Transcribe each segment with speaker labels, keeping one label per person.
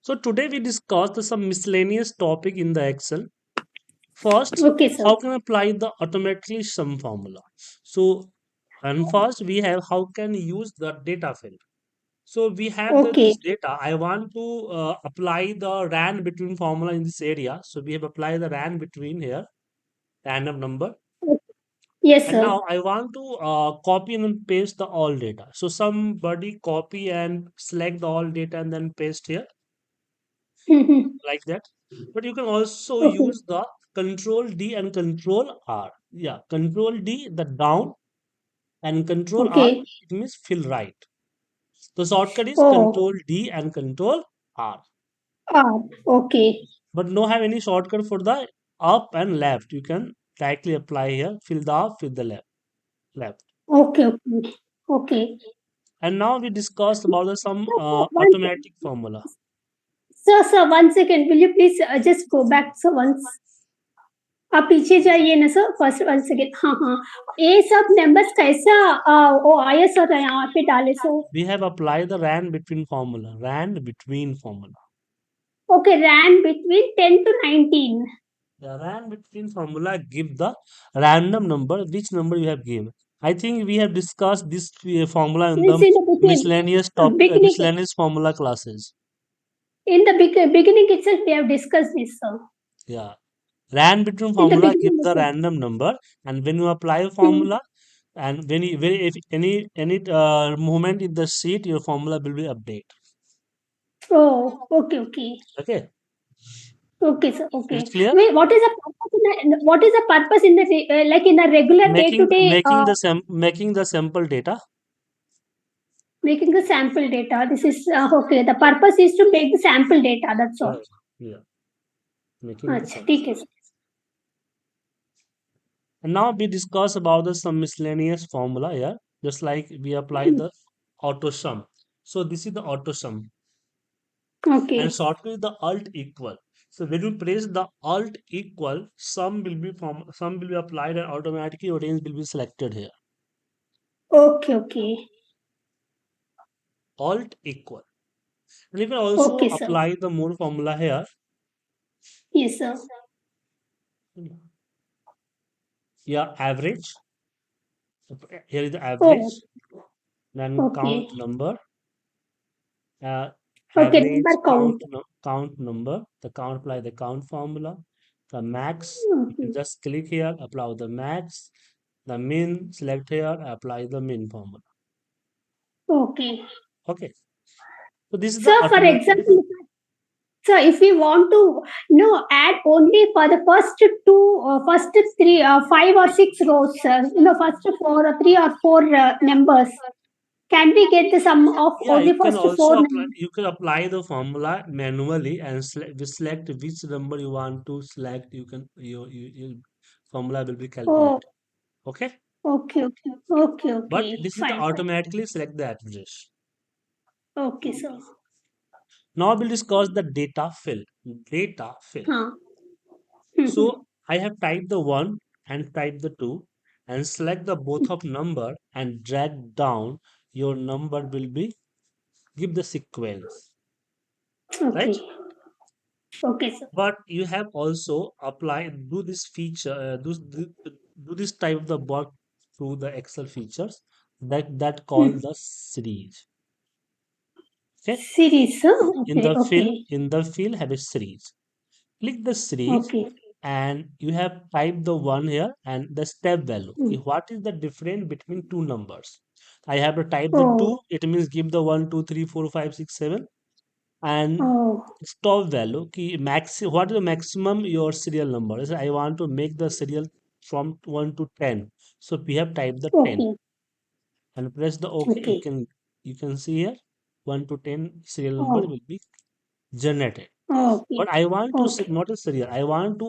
Speaker 1: So today we discussed some miscellaneous topic in the Excel. First,
Speaker 2: Okay, sir.
Speaker 1: how can I apply the automatically sum formula? So, and first we have how can use the data field. So we have
Speaker 2: Okay.
Speaker 1: this data. I want to apply the RAND between formula in this area. So we have applied the RAND between here, random number.
Speaker 2: Yes,
Speaker 1: And
Speaker 2: sir.
Speaker 1: now I want to copy and paste the all data. So somebody copy and select the all data and then paste here
Speaker 2: Mhm.
Speaker 1: like that. But you can also
Speaker 2: Okay.
Speaker 1: use the Control D and Control R. Yeah, Control D the down and Control R
Speaker 2: Okay.
Speaker 1: it means fill right. The shortcut is
Speaker 2: Oh,
Speaker 1: Control D and Control R.
Speaker 2: okay.
Speaker 1: But no have any shortcut for the up and left. You can directly apply here. Fill the up, fill the left.
Speaker 2: Okay. Okay. Okay.
Speaker 1: And now we discussed about the some
Speaker 2: Sir,
Speaker 1: automatic formula.
Speaker 2: sir, 1 second. Will you please just go back, sir, once? आप पीछे जाइए ना sir first 1 second हाँ हाँ ये सब numbers कैसा वो आया सर यहाँ पे डाले सो
Speaker 1: We have applied the RAND between formula. RAND between formula.
Speaker 2: Okay RAND between 10 to 19
Speaker 1: The RAND between formula give the random number which number you have given. I think we have discussed this formula in
Speaker 2: means
Speaker 1: the
Speaker 2: in the beginning
Speaker 1: miscellaneous formula classes.
Speaker 2: in the beginning itself we have discussed this sir
Speaker 1: Yeah. RAND between
Speaker 2: in the
Speaker 1: formula give
Speaker 2: beginning
Speaker 1: the
Speaker 2: itself.
Speaker 1: random number, and when you apply a
Speaker 2: Hmm.
Speaker 1: formula, and when if any movement in the sheet, your formula will be update.
Speaker 2: Oh, okay, okay.
Speaker 1: Okay,
Speaker 2: Okay, sir. Okay.
Speaker 1: it's clear.
Speaker 2: Wait, what is the purpose in the like in a regular day to day
Speaker 1: Making the sample data.
Speaker 2: making the sample data? This is okay. The purpose is to make the sample data. That's
Speaker 1: Yeah,
Speaker 2: all.
Speaker 1: yeah, making the
Speaker 2: अच्छा
Speaker 1: sample.
Speaker 2: ठीक है sir.
Speaker 1: And now we discuss about the some miscellaneous formula here, just like we apply the auto sum. So this is the auto sum, and
Speaker 2: Okay.
Speaker 1: shortcut is the alt equal. So when you press the alt equal, sum will be applied and automatically your range will be selected here.
Speaker 2: Okay. Okay.
Speaker 1: Alt equal. And you can also
Speaker 2: Okay, sir.
Speaker 1: apply the more formula here.
Speaker 2: Yes, sir.
Speaker 1: Yeah, average. Here is the
Speaker 2: Oh,
Speaker 1: average. Then
Speaker 2: okay.
Speaker 1: count number. Uh,
Speaker 2: Okay.
Speaker 1: Average
Speaker 2: Number count.
Speaker 1: count number. The count apply the count formula. The max. You can
Speaker 2: Okay.
Speaker 1: just click here, apply the max. The min, select here, apply the min formula.
Speaker 2: Okay.
Speaker 1: Okay. So this is the
Speaker 2: So, for
Speaker 1: automatic.
Speaker 2: example, so if we want to add only for the first three, 5 or 6 rows, first four or 3 or 4 numbers, can we get the sum of
Speaker 1: Yeah, you
Speaker 2: only
Speaker 1: can
Speaker 2: first
Speaker 1: also
Speaker 2: four
Speaker 1: apply.
Speaker 2: numbers?
Speaker 1: You can apply the formula manually and select which number you want to select. You can your formula will be
Speaker 2: Oh,
Speaker 1: calculated. Okay.
Speaker 2: okay, okay, okay,
Speaker 1: But
Speaker 2: okay,
Speaker 1: this is the
Speaker 2: fine, fine.
Speaker 1: automatically select the address.
Speaker 2: Okay, sir.
Speaker 1: Now we'll discuss the data fill. Data fill.
Speaker 2: Huh. Hmm.
Speaker 1: So I have typed the 1 and typed the 2 and select the both of number and drag down. Your number will be give the sequence, right?
Speaker 2: Okay, okay, sir.
Speaker 1: But you have also applied do this feature do this type of the work through the Excel features that call
Speaker 2: Hmm.
Speaker 1: the series. Okay,
Speaker 2: Series, sir.
Speaker 1: in
Speaker 2: Okay,
Speaker 1: the fill
Speaker 2: okay,
Speaker 1: in the fill have a series. Click the series
Speaker 2: okay.
Speaker 1: and you have typed the one here and the step value.
Speaker 2: Hmm.
Speaker 1: Okay, what is the difference between two numbers? I have to type the two,
Speaker 2: Oh,
Speaker 1: it means give the 1, 2, 3, 4, 5, 6, 7, and
Speaker 2: oh,
Speaker 1: stop value. Okay, what is the maximum your serial number? So I want to make the serial from 1 to 10. So we have typed the 10
Speaker 2: okay,
Speaker 1: and press the OK.
Speaker 2: okay.
Speaker 1: You can see here 1 to 10 serial number
Speaker 2: Oh,
Speaker 1: will be generated.
Speaker 2: okay,
Speaker 1: But I want to
Speaker 2: okay,
Speaker 1: not a serial. I want to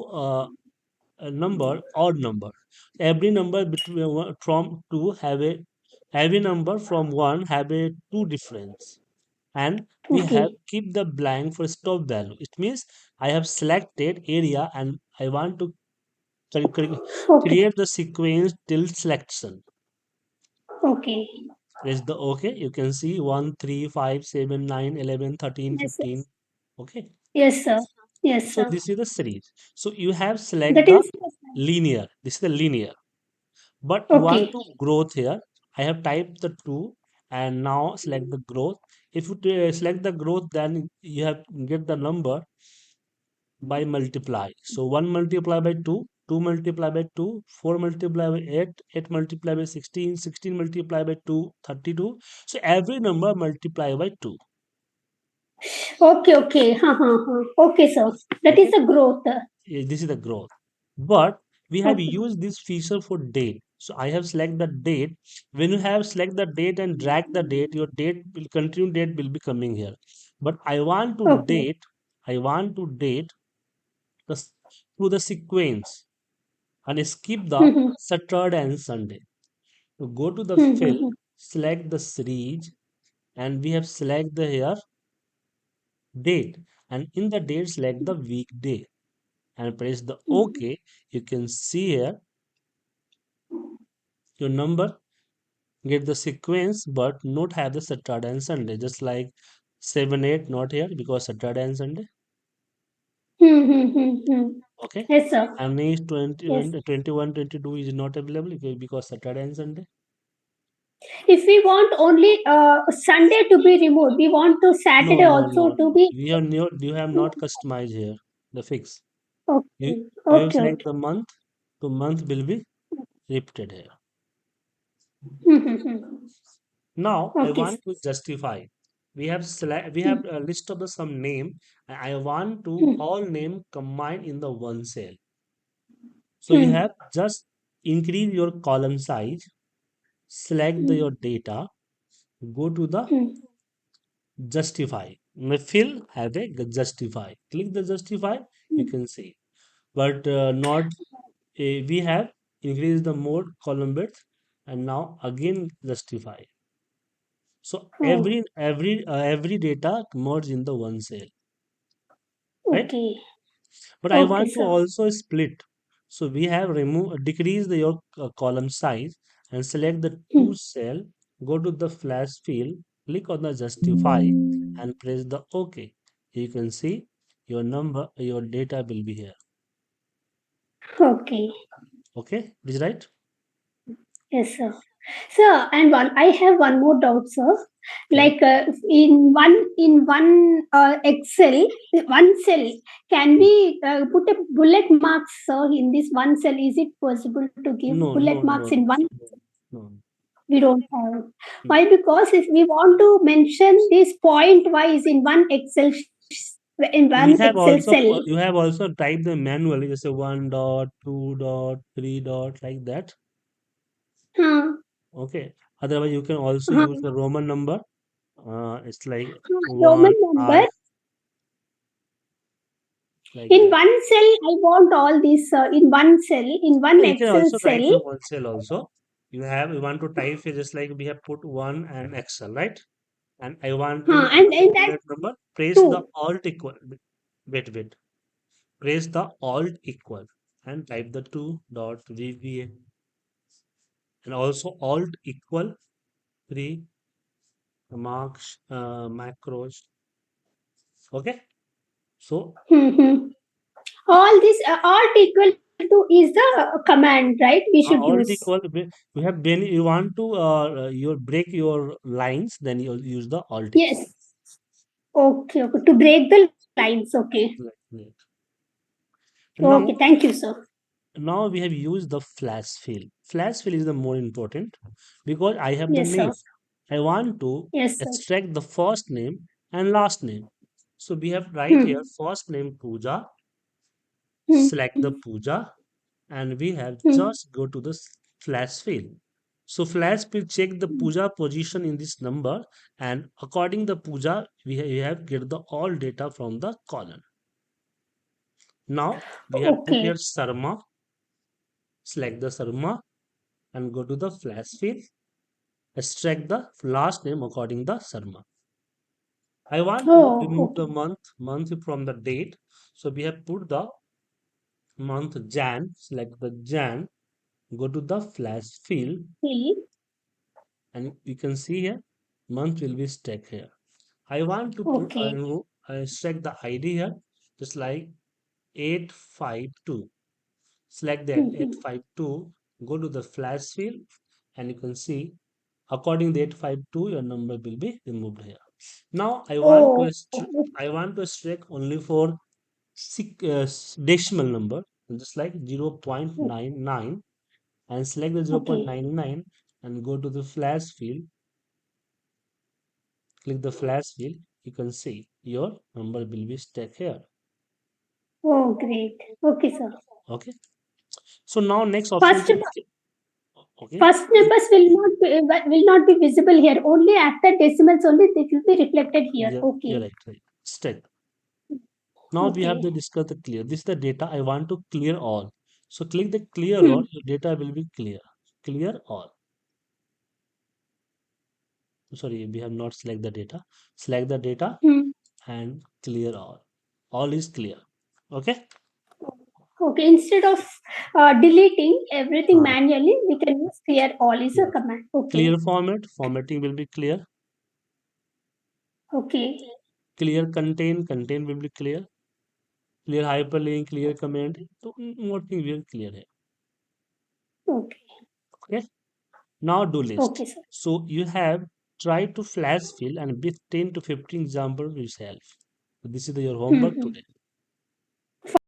Speaker 1: a number odd number. Every number between from two have a every number from one have a two difference, and we have
Speaker 2: okay,
Speaker 1: keep the blank for stop value. It means I have selected area and I want to
Speaker 2: okay,
Speaker 1: create the sequence till selection.
Speaker 2: okay.
Speaker 1: Press the OK. You can see 1, 3, 5, 7, 9, 11, 13,
Speaker 2: Yes,
Speaker 1: 15.
Speaker 2: yes.
Speaker 1: Okay.
Speaker 2: Yes, sir. Yes,
Speaker 1: So
Speaker 2: sir.
Speaker 1: this is the series. So you have select
Speaker 2: That
Speaker 1: the
Speaker 2: is
Speaker 1: linear. This is the linear. But you want
Speaker 2: okay.
Speaker 1: to growth here. I have typed the two and now select the growth. If you select the growth, then you have get the number by multiply. So 1 multiply by 2, 2 multiply by 2, 4 multiply by 8, 8 multiply by 16, 16 multiply by 2, 32. So every number multiply by 2.
Speaker 2: Okay, okay. Okay, sir. That is
Speaker 1: Okay.
Speaker 2: the growth.
Speaker 1: This is the growth. But we have
Speaker 2: Okay.
Speaker 1: used this feature for date. So I have select the date. When you have select the date and drag the date, your date will continue date will be coming here. But
Speaker 2: Okay.
Speaker 1: I want to date the through the sequence and skip the Saturday and Sunday. To go to the fill, select the series, and we have select the here date, and in the date select the weekday and press the OK. You can see here your number get the sequence but not have the Saturday and Sunday, just like 7 8 not here because Saturday and Sunday. Okay.
Speaker 2: Yes, sir.
Speaker 1: And next 20
Speaker 2: Yes.
Speaker 1: 21 22 is not available because Saturday and Sunday.
Speaker 2: If we want only Sunday to be removed, we want to
Speaker 1: No,
Speaker 2: Saturday
Speaker 1: no, no,
Speaker 2: also to be.
Speaker 1: you have not customized here the fix. you
Speaker 2: Okay.
Speaker 1: you have
Speaker 2: Okay.
Speaker 1: select
Speaker 2: Okay.
Speaker 1: the month, to month will be repeated here. Now I
Speaker 2: Okay.
Speaker 1: want to justify. We
Speaker 2: Hmm.
Speaker 1: have a list of the some name. And I want to
Speaker 2: Hmm.
Speaker 1: all name combined in the one cell. So you
Speaker 2: Hmm.
Speaker 1: have just increase your column size, select
Speaker 2: Hmm.
Speaker 1: your data, go to the
Speaker 2: Hmm.
Speaker 1: justify. May fill have a justify. Click the justify, you
Speaker 2: Hmm.
Speaker 1: can see. But not we have increased the mode column width and now again justify. So
Speaker 2: Oh,
Speaker 1: every data merge in the one cell, right?
Speaker 2: okay.
Speaker 1: But I
Speaker 2: Okay,
Speaker 1: want to
Speaker 2: sir.
Speaker 1: also split. So we have remove decrease your column size and select the
Speaker 2: Hmm.
Speaker 1: two cell. Go to the flash field, click on the justify and press the OK. You can see your number, your data will be here.
Speaker 2: Okay.
Speaker 1: Okay, is right?
Speaker 2: Yes, sir. Sir, and I have one more doubt, sir.
Speaker 1: Okay.
Speaker 2: Like in one Excel, one cell, can
Speaker 1: Hmm.
Speaker 2: we put a bullet marks, sir, in this one cell? Is it possible to give
Speaker 1: No, no,
Speaker 2: bullet
Speaker 1: no,
Speaker 2: marks in one?
Speaker 1: no, no,
Speaker 2: We don't have.
Speaker 1: no.
Speaker 2: Why? Because if we want to mention this point wise in one in one Excel cell,
Speaker 1: You have also typed the manually, just a one dot, two dot, three dot like that.
Speaker 2: huh,
Speaker 1: Okay. Otherwise, you can also
Speaker 2: huh,
Speaker 1: use the Roman number. It's like
Speaker 2: Roman
Speaker 1: one
Speaker 2: number.
Speaker 1: I like
Speaker 2: In
Speaker 1: that.
Speaker 2: one cell, I want all these in one cell, in one
Speaker 1: Yeah, you can
Speaker 2: Excel
Speaker 1: also type
Speaker 2: cell.
Speaker 1: your one cell also. You want to type here just like we have put one and Excel, right? And I want to
Speaker 2: And in that
Speaker 1: manipulate number. Press the
Speaker 2: two.
Speaker 1: Alt equal. Wait. Press the Alt equal and type the two dot VBA and also Alt equal three marks macros. Okay. So
Speaker 2: Mm-hmm. All this alt equal to is the command, right? We should
Speaker 1: Alt
Speaker 2: use.
Speaker 1: equal you have when you want to you break your lines, then you'll use the Alt equal.
Speaker 2: Yes. Okay. Okay. To break the lines. Okay.
Speaker 1: Like that.
Speaker 2: Okay.
Speaker 1: Now
Speaker 2: Thank you, sir.
Speaker 1: now we have used the flash fill. Flash fill is the more important because I have the
Speaker 2: Yes,
Speaker 1: name.
Speaker 2: sir.
Speaker 1: I want to
Speaker 2: Yes, sir.
Speaker 1: extract the first name and last name. So we have right here
Speaker 2: Hmm.
Speaker 1: first name Pooja,
Speaker 2: Hmm.
Speaker 1: select the Pooja, and we have
Speaker 2: Hmm.
Speaker 1: just go to the flash fill. So flash will check the Pooja position in this number, and according the Pooja, we have get the all data from the column. Now we have put
Speaker 2: Okay.
Speaker 1: here Sarma, select the Sarma and go to the flash fill, extract the last name according the Sarma. I want to
Speaker 2: Oh.
Speaker 1: remove the
Speaker 2: Okay.
Speaker 1: month from the date. So we have put the month Jan, select the Jan, go to the flash fill,
Speaker 2: Fill.
Speaker 1: and you can see here month will be stuck here. I want to put
Speaker 2: Okay.
Speaker 1: select the ID here, just like 852. Select that
Speaker 2: Mhm.
Speaker 1: 852, go to the flash field, and you can see according to 852 your number will be removed here. Now
Speaker 2: Oh,
Speaker 1: I want to extract only for decimal number, just like 0.99, and select the
Speaker 2: okay.
Speaker 1: 0.99 and go to the flash field. Click the flash field. You can see your number will be stuck here.
Speaker 2: Oh, great. Okay, sir.
Speaker 1: Okay. So now next option
Speaker 2: First,
Speaker 1: is okay.
Speaker 2: first numbers will not be visible here. Only after decimals only they will be reflected here.
Speaker 1: Yeah, you're
Speaker 2: Okay.
Speaker 1: right, right. Stuck. Now we have
Speaker 2: Okay.
Speaker 1: to discuss the clear. This is the data I want to clear all. So click the clear all.
Speaker 2: Hmm.
Speaker 1: Your data will be clear. Clear all. Sorry, we have not select the data. Select the data
Speaker 2: Hmm.
Speaker 1: and clear all. All is clear. Okay.
Speaker 2: Okay. Instead of deleting everything
Speaker 1: Uh,
Speaker 2: manually, we can use clear all is a
Speaker 1: yes.
Speaker 2: command. Okay.
Speaker 1: Clear format. Formatting will be clear.
Speaker 2: Okay.
Speaker 1: Clear contain. Contain will be clear. Clear hyperlink. Clear comment. So more thing will clear here.
Speaker 2: Okay.
Speaker 1: Okay. Now do list.
Speaker 2: Okay, sir.
Speaker 1: So you have tried to flash fill and with 10 to 15 example yourself. So this is your homework
Speaker 2: Hmm.
Speaker 1: today.